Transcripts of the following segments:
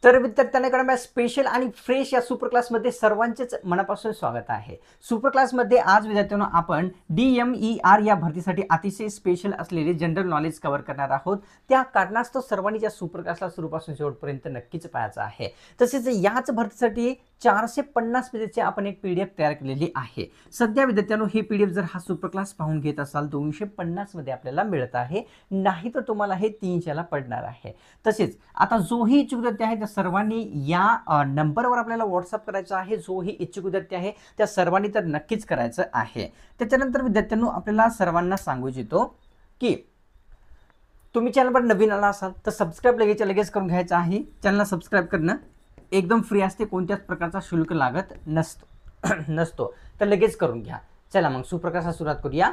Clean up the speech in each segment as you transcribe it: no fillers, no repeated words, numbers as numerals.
तर विद्यार्थ्यांकडे स्पेशल आणि फ्रेश या सुपर क्लासमध्ये सर्वांचेच मनापासून स्वागत आहे। सुपर क्लासमध्ये आज विद्यार्थ्यांनो आपण DMER या भरतीसाठी अतिशय स्पेशल असलेले जनरल नॉलेज कव्हर करणार आहोत। त्या कारणास्तव सर्वांनी या सुपर क्लासला सुरुवातीपासून शेवटपर्यंत नक्कीच पाहायचं आहे। तसेच याच भरतीसाठी 450 पेजेसची आपण एक PDF तयार केलेली आहे। सध्या विद्यार्थ्यांनो ही PDF जर हा सुपर क्लास पाहून घेत असाल 250 मध्ये आपल्याला मिळत आहे, नाही तर तुम्हाला हे 300 ला पडणार आहे। तसेच आता जोही इच्छुक विद्यार्थी आहे त्या सर्वांनी या नंबरवर आपल्याला व्हॉट्सअप करायचा आहे। जोही इच्छुक विद्यार्थी आहे त्या सर्वांनी तर नक्कीच करायचं आहे। त्याच्यानंतर विद्यार्थ्यांनो आपल्याला सर्वांना सांगू इच्छितो की तुम्ही चॅनलवर नवीन आला असाल तर सबस्क्राइब लगेच करून घ्यायचं आहे। चॅनलला सबस्क्राइब करणं एकदम फ्री असते, कोणत्याच प्रकारचा शुल्क लागत नसतो तर लगेच करून घ्या। चला मग सुप्रकाशा सुरुवात करूया।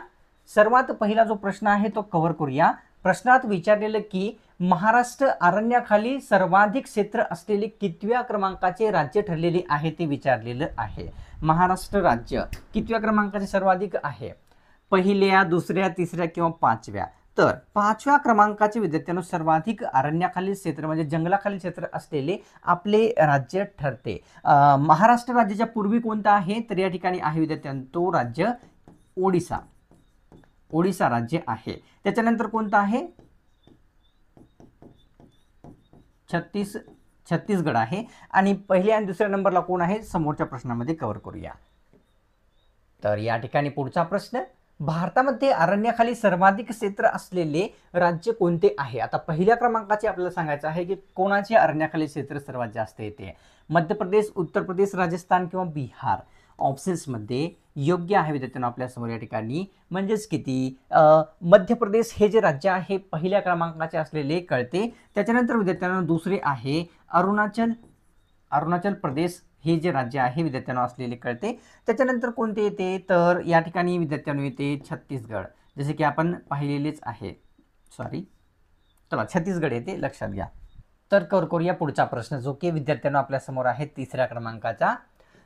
सर्वात पहिला जो प्रश्न आहे तो कव्हर करूया। प्रश्नात विचारलेलं की महाराष्ट्र अरण्याखाली सर्वाधिक क्षेत्र असलेले कितव्या क्रमांकाचे राज्य ठरलेले आहे ते विचारलेलं आहे। महाराष्ट्र राज्य कितव्या क्रमांकाचे सर्वाधिक आहे? पहिल्या, दुसऱ्या, तिसऱ्या किंवा पाचव्या? तर पाचव्या क्रमांकाचे विद्यार्थ्यांनो सर्वाधिक अरण्याखालील क्षेत्र म्हणजे जंगलाखालील क्षेत्र असलेले आपले राज्य ठरते। महाराष्ट्र राज्याच्या पूर्वी कोणता आहे तर या ठिकाणी आहे विद्यार्थ्यांनो तो राज्य ओडिसा राज्य आहे। त्याच्यानंतर कोणता आहे? छत्तीसगड आहे। आणि पहिल्या आणि दुसऱ्या नंबरला कोण आहे समोरच्या प्रश्नामध्ये कव्हर करूया। तर या ठिकाणी पुढचा प्रश्न, भारतामध्ये अरण्याखाली सर्वाधिक क्षेत्र असलेले राज्य कोणते आहे? आता पहिल्या क्रमांकाचे आपल्याला सांगायचं आहे की कोणाचे अरण्याखाली क्षेत्र सर्वात जास्त येते? मध्य प्रदेश, उत्तर प्रदेश, राजस्थान किंवा बिहार? ऑप्शन्स मध्ये योग्य आहे विद्यार्थ्यांनो आपल्या समोर या ठिकाणी म्हणजेच किती मध्य प्रदेश हे जे राज्य आहे पहिल्या क्रमांकाचे असलेले कळते। त्याच्यानंतर विद्यार्थ्यांनो दुसरे आहे अरुणाचल प्रदेश हे जे राज्य आहे विद्यार्थ्यांनो असलेले कळते। त्याच्यानंतर कोणते येते तर या ठिकाणी विद्यार्थ्यांनो येते छत्तीसगड, जसे की आपण पाहिलेलेच आहे। चला छत्तीसगड येते, लक्षात घ्या। तर करूया पुढचा प्रश्न जो की विद्यार्थ्यांनो आपल्या समोर आहे तिसऱ्या क्रमांकाचा।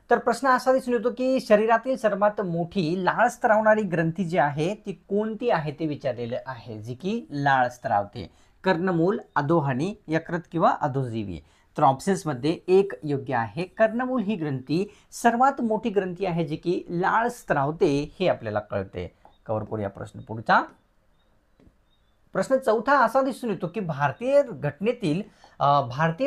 तर प्रश्न असा दिसून येतो की शरीरातील सर्वात मोठी लाळ स्त्रावणारी ग्रंथी जी आहे ती कोणती आहे ते विचारलेलं आहे, जी की लाळ स्त्रावते। कर्णमूल, अधोहनी, यकृत किंवा अधोजीवी? तर ऑप्शन्स मध्ये एक योग्य आहे। कर्णमूल ही ग्रंथी सर्वात मोठी ग्रंथी आहे जी की लाळ स्त्रावते हे आपल्याला कळते। कव्हर करूया प्रश्न पुढचा। प्रश्न चौथा असा दिसून येतो की भारतीय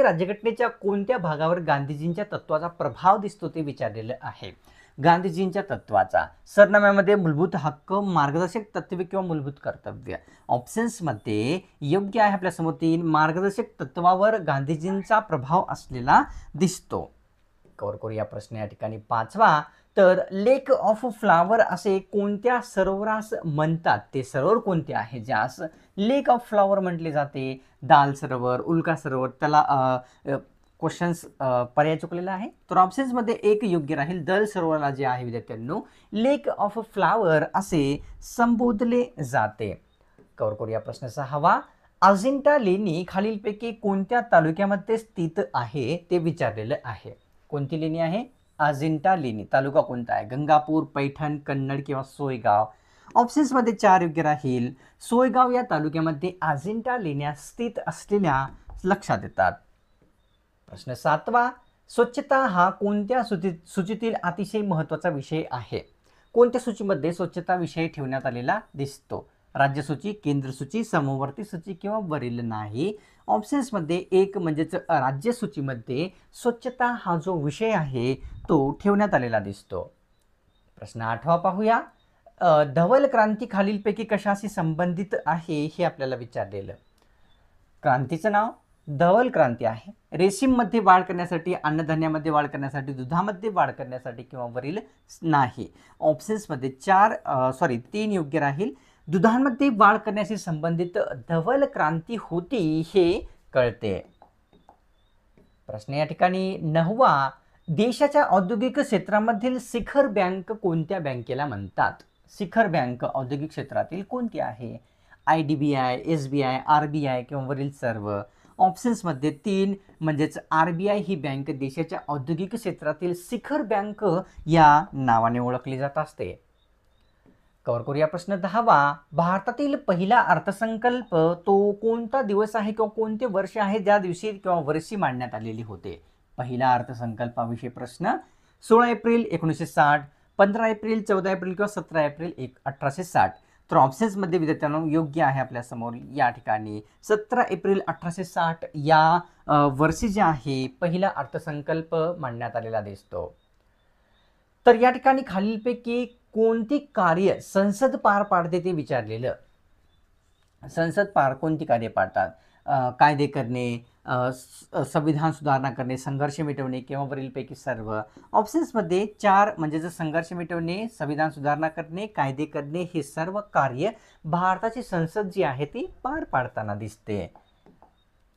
राज्यघटनेच्या कोणत्या भागावर गांधीजींच्या तत्वाचा प्रभाव दिसतो ते विचारलेलं आहे। गांधीजींच्या तत्वाचा सरनाम्यामध्ये मूलभूत हक्क, मार्गदर्शक तत्त्वे किंवा मूलभूत कर्तव्य? ऑप्शन्स मध्ये योग्य आहे आपल्या समोर 3, मार्गदर्शक तत्वावर गांधीजींचा प्रभाव असलेला दिसतो। कव्हर करूया प्रश्न या ठिकाणी पाचवा। तर लेक ऑफ फ्लावर असे कोणत्या सरोवरास म्हणतात? ते सरोवर कोणते आहे ज्यास लेक ऑफ फ्लावर म्हटले जाते? दाल सरोवर, उल्का सरोवर? त्याला क्वेश्चन्स पर्याय चुकलेला आहे। तर ऑप्शन्स मध्ये एक योग्य राहील। दल सरोवराला जे आहे विद्यार्थ्यांनो लेक ऑफ फ्लावर असे संबोधले जाते। कव्हर करूया प्रश्न सहावा। अजिंठा लेणी खालीलपैकी कोणत्या तालुक्यामध्ये स्थित आहे ते विचारलेलं आहे। कोणती लेणी आहे? अजिंठा लेणी। तालुका कोणता आहे? गंगापूर, पैठण, कन्नड किंवा सोयगाव? ऑप्शन्स मध्ये 4 योग्य राहील। सोयगाव या तालुक्यामध्ये अजिंठा लेण्या स्थित असलेल्या लक्षात येतात। प्रश्न सातवा। स्वच्छता हा कोणत्या सूचीतील अतिशय महत्त्वाचा विषय आहे? कोणत्या सूचीमध्ये स्वच्छता विषय ठेवण्यात आलेला दिसतो? राज्य सूची, केंद्र सूची, समवर्ती सूची किंवा वरील नाही? ऑप्शन्स मध्ये एक म्हणजेच राज्य सूचीमध्ये स्वच्छता हा जो विषय आहे तो ठेवण्यात आलेला दिसतो। प्रश्न आठवा पाहूया। धवल क्रांती खालीलपैकी कशाशी संबंधित आहे हे आपल्याला विचारलेलं। क्रांतीचं नाव धवल क्रांती आहे। रेशीम मध्ये वाढ करण्यासाठी, अन्नधान्यामध्ये वाढ करण्यासाठी, दुधामध्ये वाढ करण्यासाठी किंवा वरील नाही? ऑप्शन्स मध्ये 3 योग्य राहील। दुधांमध्ये वाढ करण्याशी संबंधित धवल क्रांती होती हे कळते। प्रश्न या ठिकाणी नववा। देशाच्या औद्योगिक क्षेत्रामधील शिखर बँक कोणत्या बँकेला म्हणतात? शिखर बँक औद्योगिक क्षेत्रातील कोणती आहे? IDBI, SBI, RBI किंवा वरील सर्व? ऑप्शन्स मध्ये 3 म्हणजेच RBI ही बँक देशाच्या औद्योगिक क्षेत्रातील शिखर बँक या नावाने ओळखली जात असते। कव्हर करूया प्रश्न 10वा. भारतातील पहिला अर्थसंकल्प तो कोणता दिवस आहे किंवा कोणते वर्ष आहे ज्या दिवशी किंवा वर्षी मांडण्यात आलेली होते? पहिला अर्थसंकल्पाविषयी प्रश्न 16 एप्रिल 1960, 15 एप्रिल, 14 एप्रिल किंवा 17 एप्रिल 1860. तर ऑप्शन्समध्ये विद्यार्थ्यांनो योग्य आहे आपल्यासमोर या ठिकाणी 17 एप्रिल 1860 या वर्षी जे आहे पहिला अर्थसंकल्प मांडण्यात आलेला दिसतो. तर या ठिकाणी खालीलपैकी कोणती कार्य संसद पार पाडते ते विचारलेलं. संसद कोणती कार्य पाडतात? कायदे करणे, संविधान सुधारणा करणे, संघर्ष मिटवणे किंवा वरीलपैकी सर्व. ऑप्शन्समध्ये 4 म्हणजे जर संघर्ष मिटवणे, संविधान सुधारणा करणे, कायदे करणे हे सर्व कार्य भारताची संसद जी आहे ती पार पाडताना दिसते.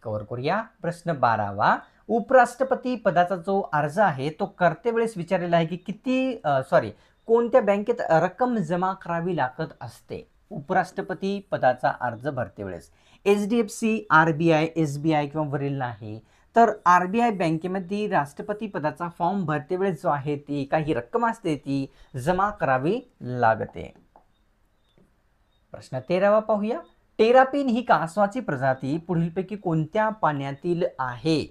कव्हर करूया प्रश्न 12वा. उपराष्ट्रपती पदाचा जो अर्ज आहे तो करते वेळेस विचारलेला आहे की कोणत्या बँकेत रक्कम जमा करावी लागत असते? उपराष्ट्रपती पदाचा अर्ज भरते वेळेस HDFC, RBI, SBI किंवा वरील नाही. तर RBI बँकेमध्ये राष्ट्रपती पदाचा फॉर्म भरते वेळेस जो आहे ती काही रक्कम असते ती जमा करावी लागते. प्रश्न 13वा पाहूया. टेरापिन ही कासवाची प्रजाती पुढीलपैकी कोणत्या पाण्यातील आहे?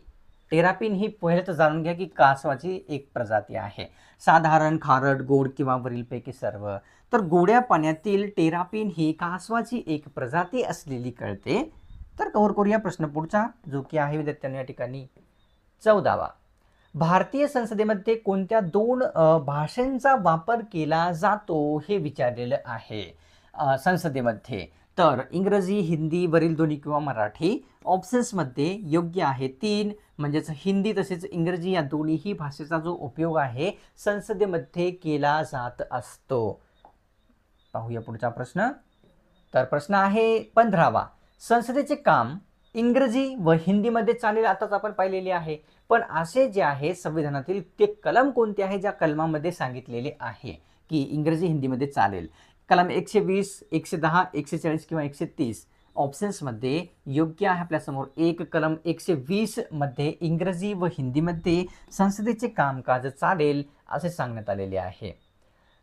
टेरापिन ही पहिले तर जाणून घ्या की कासवाची एक प्रजाती आहे. साधारण, खारट, गोड किंवा वरीलपैकी सर्व. तर गोड्या पाण्यातील टेरापिन ही कासवाची एक प्रजाती असलेली कळते. तर कव्हर करूया प्रश्न पुढचा जो की आहे विद्यार्थ्यांनी या ठिकाणी 14वा. भारतीय संसदेमध्ये कोणत्या 2 भाषांचा वापर केला जातो हे विचारलेलं आहे संसदेमध्ये? तर इंग्रजी, हिंदी, वरील दोन्ही किंवा मराठी. ऑप्शन्समध्ये योग्य आहे 3 म्हणजेच हिंदी तसेच इंग्रजी या दोन्हीही भाषेचा जो उपयोग आहे संसदेमध्ये केला जात असतो. पाहूया पुढचा प्रश्न. तर प्रश्न आहे 15वा. संसदेचे काम इंग्रजी व हिंदीमध्ये चालेल आताच आपण पाहिलेले आहे. पण असे जे आहे संविधानातील ते कलम कोणते आहे ज्या कलमामध्ये सांगितलेले आहे की इंग्रजी हिंदीमध्ये चालेल? कलम 120, 110, 140 किंवा 130. ऑप्शन्समध्ये योग्य आहे आपल्यासमोर एक कलम 120 मध्ये इंग्रजी व हिंदीमध्ये संसदेचे कामकाज चालेल असे सांगण्यात आलेले आहे.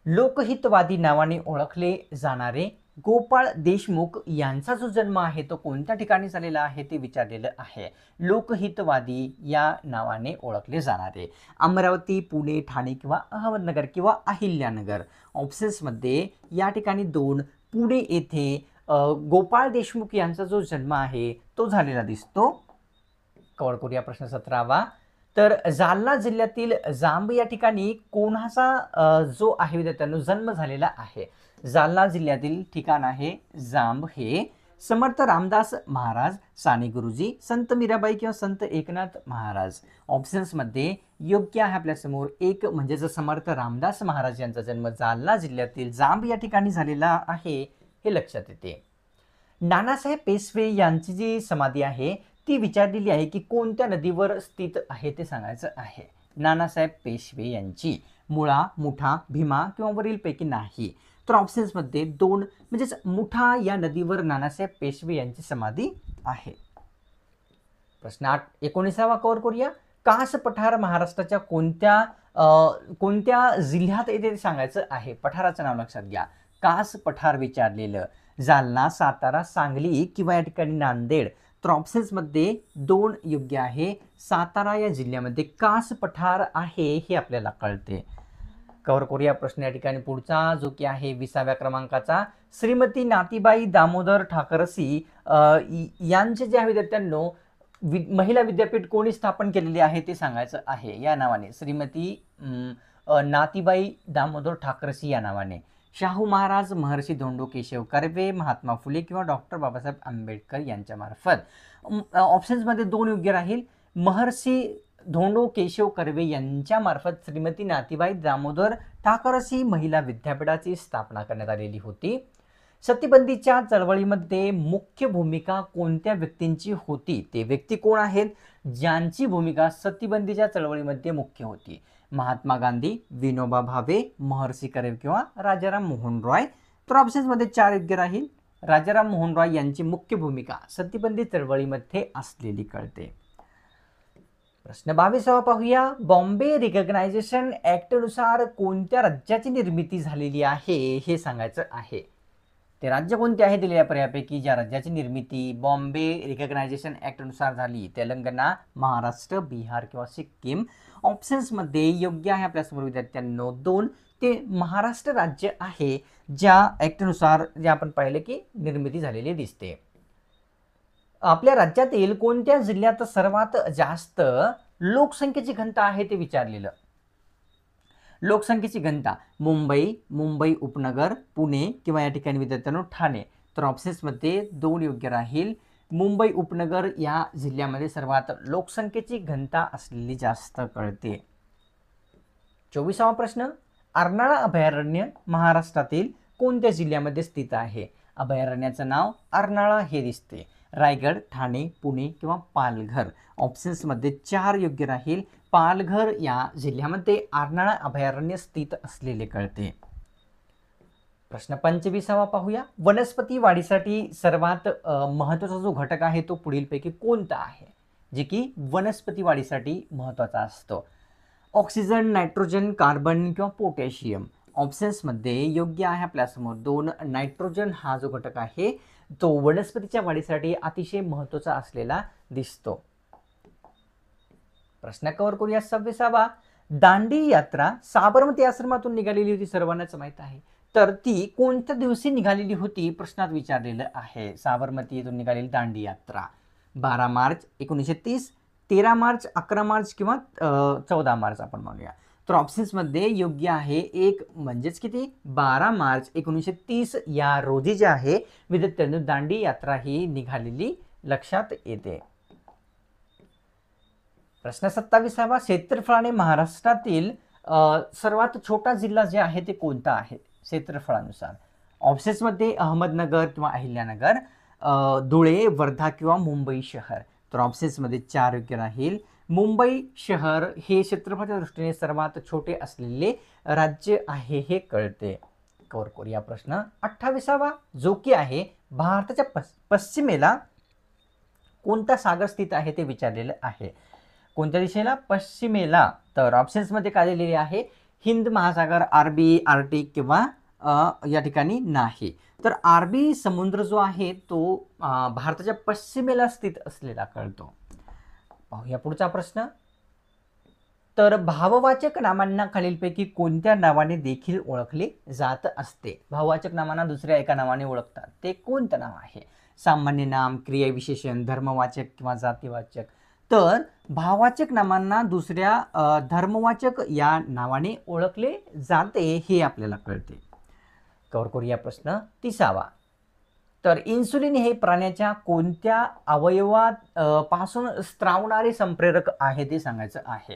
लोकहितवादी नावाने ओळखले जाणारे गोपाळ देशमुख यांचा जो जन्म आहे तो कोणत्या ठिकाणी झालेला आहे ते विचारलेलं आहे. लोकहितवादी या नावाने ओळखले जाणारे अमरावती, पुणे, ठाणे किंवा अहमदनगर किंवा अहिल्यानगर. ऑप्शन्समध्ये या ठिकाणी 2 पुणे येथे गोपाळ देशमुख यांचा जो जन्म आहे तो झालेला दिसतो. कव्हर करूया प्रश्न 17वा. तर जालना जिल्ह्यातील जांब या ठिकाणी कोणाचा जो आहे विद्यार्थ्यांनो जन्म झालेला आहे? जालना जिल्ह्यातील ठिकाण आहे जांब हे समर्थ रामदास महाराज, साने गुरुजी, संत मीराबाई किंवा संत एकनाथ महाराज. ऑप्शन्समध्ये योग्य आहे आपल्यासमोर एक म्हणजे जर समर्थ रामदास महाराज यांचा जन्म जालना जिल्ह्यातील जांब या ठिकाणी झालेला आहे हे लक्षात येते. नानासाहेब पेशवे यांची जी समाधी आहे ती विचारलेली आहे की कोणत्या नदीवर स्थित आहे ते सांगायचं आहे. नानासाहेब पेशवे यांची मुळा, मुठा, भीमा किंवा वरीलपैकी नाही. तर ऑप्शन्समध्ये 2 म्हणजेच मुठा या नदीवर नानासाहेब पेशवे यांची समाधी आहे. प्रश्न 19वा कव्हर करूया. कास पठार महाराष्ट्राच्या कोणत्या जिल्ह्यात येते ते सांगायचं आहे. पठाराचं नाव लक्षात घ्या. कास पठार विचारलेलं जालना, सातारा, सांगली किंवा या ठिकाणी नांदेड. तर ऑप्शन्समध्ये 2 योग्य आहे. सातारा या जिल्ह्यामध्ये कास पठार आहे हे आपल्याला कळते. कव्हर करूया प्रश्न या ठिकाणी पुढचा जो की आहे 20व्या क्रमांकाचा. श्रीमती नातीबाई दामोदर ठाकरसी यांचे जे आहे विद्यार्थ्यांनो महिला विद्यापीठ कोणी स्थापन केलेले आहे ते सांगायचं आहे. या नावाने श्रीमती नातीबाई दामोदर ठाकरसी या नावाने. शाहू महाराज, महर्षी धोंडो केशव कर्वे, महात्मा फुले किंवा डॉक्टर बाबासाहेब आंबेडकर यांच्या मार्फत. ऑप्शन्समध्ये 2 योग्य राहील. महर्षी धोंडो केशव कर्वे यांच्या मार्फत श्रीमती नातीबाई दामोदर ठाकरसी महिला विद्यापीठाची स्थापना करण्यात आलेली होती. सतीबंदीच्या चळवळीमध्ये मुख्य भूमिका कोणत्या व्यक्तींची होती? ते व्यक्ती कोण आहेत ज्यांची भूमिका सतीबंदीच्या चळवळीमध्ये मुख्य होती? महात्मा गांधी, विनोबा भावे, महर्षी कर्वे किंवा राजाराम मोहन रॉय. तर ऑप्शन्समध्ये 4 योग्य राहील. राजाराम मोहन रॉय यांची मुख्य भूमिका सतीबंदी चळवळीमध्ये असलेली कळते. प्रश्न 22 पाहूया. बॉम्बे रिकग्नायझेशन ऍक्टनुसार कोणत्या राज्याची निर्मिती झालेली आहे हे सांगायचं आहे. ते राज्य कोणते आहे दिलेल्या पर्यायापैकी ज्या राज्याची निर्मिती बॉम्बे रिकग्नायझेशन ऍक्टनुसार झाली. तेलंगणा, महाराष्ट्र, बिहार किंवा सिक्कीम. ऑप्शन्समध्ये योग्य आहे आपल्यासमोर विद्यार्थ्यांनो 2. ते महाराष्ट्र राज्य आहे ज्या ऍक्टनुसार जे आपण पाहिले की निर्मिती झालेली दिसते. आपल्या राज्यातील कोणत्या जिल्ह्यात सर्वात जास्त लोकसंख्येची घनता आहे ते विचारलेलं. लोकसंख्येची घनता मुंबई, मुंबई उपनगर, पुणे किंवा या ठिकाणी विद्यार्थ्यांनो ठाणे. तर ऑप्शन्समध्ये 2 योग्य राहील. मुंबई उपनगर या जिल्ह्यामध्ये सर्वात लोकसंख्येची घनता असलेली जास्त कळते. 24वा प्रश्न. अर्नाळा अभयारण्य महाराष्ट्रातील कोणत्या जिल्ह्यामध्ये स्थित आहे. अभयारण्याचं नाव अर्नाळा हे दिसते. रायगड, ठाणे, पुणे किंवा पालघर. ऑप्शन्समध्ये 4 योग्य राहील. पालघर या जिल्ह्यामध्ये अर्नाळा अभयारण्य स्थित असलेले कळते. प्रश्न 25वा पाहूया. वनस्पती वाढीसाठी सर्वात महत्त्वाचा जो घटक आहे तो पुढीलपैकी कोणता आहे जे की वनस्पती वाढीसाठी महत्त्वाचा असतो. ऑक्सिजन, नायट्रोजन, कार्बन किंवा पोटॅशियम. ऑप्शन्समध्ये योग्य आहे आपल्यासमोर 2. नायट्रोजन हा जो घटक आहे तो वनस्पतीच्या वाढीसाठी अतिशय महत्त्वाचा असलेला दिसतो. प्रश्न कव्हर करूया 26वा. दांडी यात्रा साबरमती आश्रमातून निघालेली होती सर्वांनाच माहित आहे. तर ती कोणत्या दिवशी निघालेली होती प्रश्नात विचारलेलं आहे. साबरमती येथून निघालेली दांडी यात्रा 12 मार्च 1930, 13 मार्च, 11 मार्च किंवा 14 मार्च आपण म्हणूया. तर ऑप्शन्समध्ये योग्य आहे 1 म्हणजेच किती 12 मार्च 1930 या रोजी जे आहे विद्यार्थ्यांनी दांडी यात्रा ही निघालेली लक्षात येते. प्रश्न 27वा. क्षेत्रफळाने महाराष्ट्रातील सर्वात छोटा जिल्हा जे आहे ते कोणता आहे क्षेत्रफळानुसार. ऑप्शन्समध्ये अहमदनगर किंवा अहिल्यानगर, धुळे, वर्धा किंवा मुंबई शहर. तर ऑप्शन्समध्ये 4 योग्य राहील. मुंबई शहर हे क्षेत्रफळाच्या दृष्टीने सर्वात छोटे असलेले राज्य आहे हे कळते. कव्हर करूया प्रश्न 28वा जो की आहे भारताच्या पश्चिमेला कोणता सागर स्थित आहे ते विचारलेलं आहे. कोणत्या दिशेला पश्चिमेला. तर ऑप्शन्समध्ये काय दिलेले आहे हिंद महासागर, अरबी, आर्टिक किंवा या ठिकाणी नाही. तर अरबी समुद्र जो आहे तो भारताच्या पश्चिमेला स्थित असलेला कळतो. पाहूया पुढचा प्रश्न. तर भाववाचक नामांना खालीलपैकी कोणत्या नावाने देखील ओळखले जात असते. भाववाचक नामांना दुसऱ्या एका नावाने ओळखतात ते कोणतं नाव आहे. सामान्य नाम, क्रियाविशेषण, धर्मवाचक किंवा जातीवाचक. तर भाववाचक नामांना दुसऱ्या धर्मवाचक या नावाने ओळखले जाते हे आपल्याला कळते. कव्हर करूया प्रश्न 30वा. तर इन्सुलिन हे प्राण्याच्या कोणत्या अवयवात पासून स्त्रावणारे संप्रेरक आहे ते सांगायचं आहे.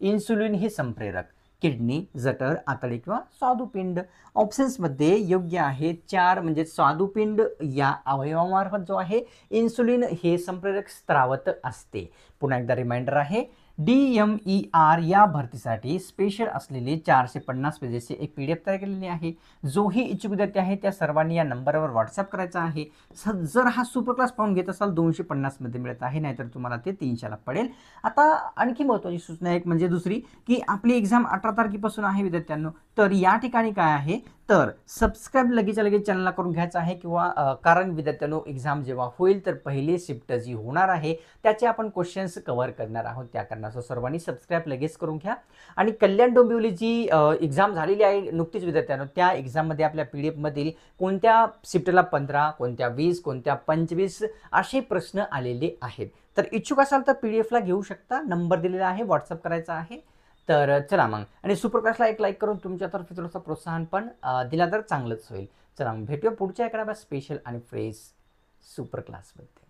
इन्सुलिन हे संप्रेरक किडनी, जठर, आतडे किंवा स्वादुपिंड. ऑप्शन्समध्ये योग्य आहे 4 म्हणजे स्वादुपिंड या अवयवामार्फत जो आहे इन्सुलिन हे संप्रेरक स्त्रावत असते. पुन्हा एकदा रिमाइंडर आहे DMER या भरतीसाठी स्पेशल असलेले 450 पेजेसचे एक PDF तयार केलेली आहे. जोही इच्छुक विद्यार्थी आहे त्या सर्वांनी या नंबरवर व्हॉट्सअप करायचा आहे. जर हा सुपर क्लास पाहून घेत असाल 250 मध्ये मिळत आहे, नाहीतर तुम्हाला ते 300ला पडेल. आता आणखी महत्त्वाची सूचना एक म्हणजे दुसरी की आपली एक्झाम 18 तारखेपासून आहे विद्यार्थ्यांनो. तर या ठिकाणी काय आहे तर सबस्क्राईब लगेचच्या लगेच चॅनलला करून घ्यायचं आहे किंवा कारण विद्यार्थ्यांनो एक्झाम जेव्हा होईल तर पहिली शिफ्ट जी होणार आहे त्याचे आपण क्वेश्चन्स कव्हर करणार आहोत. त्या कारणाचं सर्वांनी सबस्क्राईब लगेच करून घ्या. आणि कल्याण डोंबिवली जी एक्झाम झालेली आहे नुकतीच विद्यार्थ्यांनो त्या एक्झाममध्ये आपल्या PDF मधील कोणत्या शिफ्टला 15, कोणत्या 20, कोणत्या 25 असे प्रश्न आलेले आहेत. तर इच्छुक असाल तर PDF ला घेऊ शकता. नंबर दिलेला आहे, व्हॉट्सअप करायचा आहे. तर चला मग आणि सुपर क्लासला एक लाईक करून तुमच्यातर्फे थोडंसं प्रोत्साहन पण दिला तर चांगलंच होईल. चला मग भेटूया पुढच्या एखाद्या स्पेशल आणि फ्रेश सुपर क्लासमध्ये.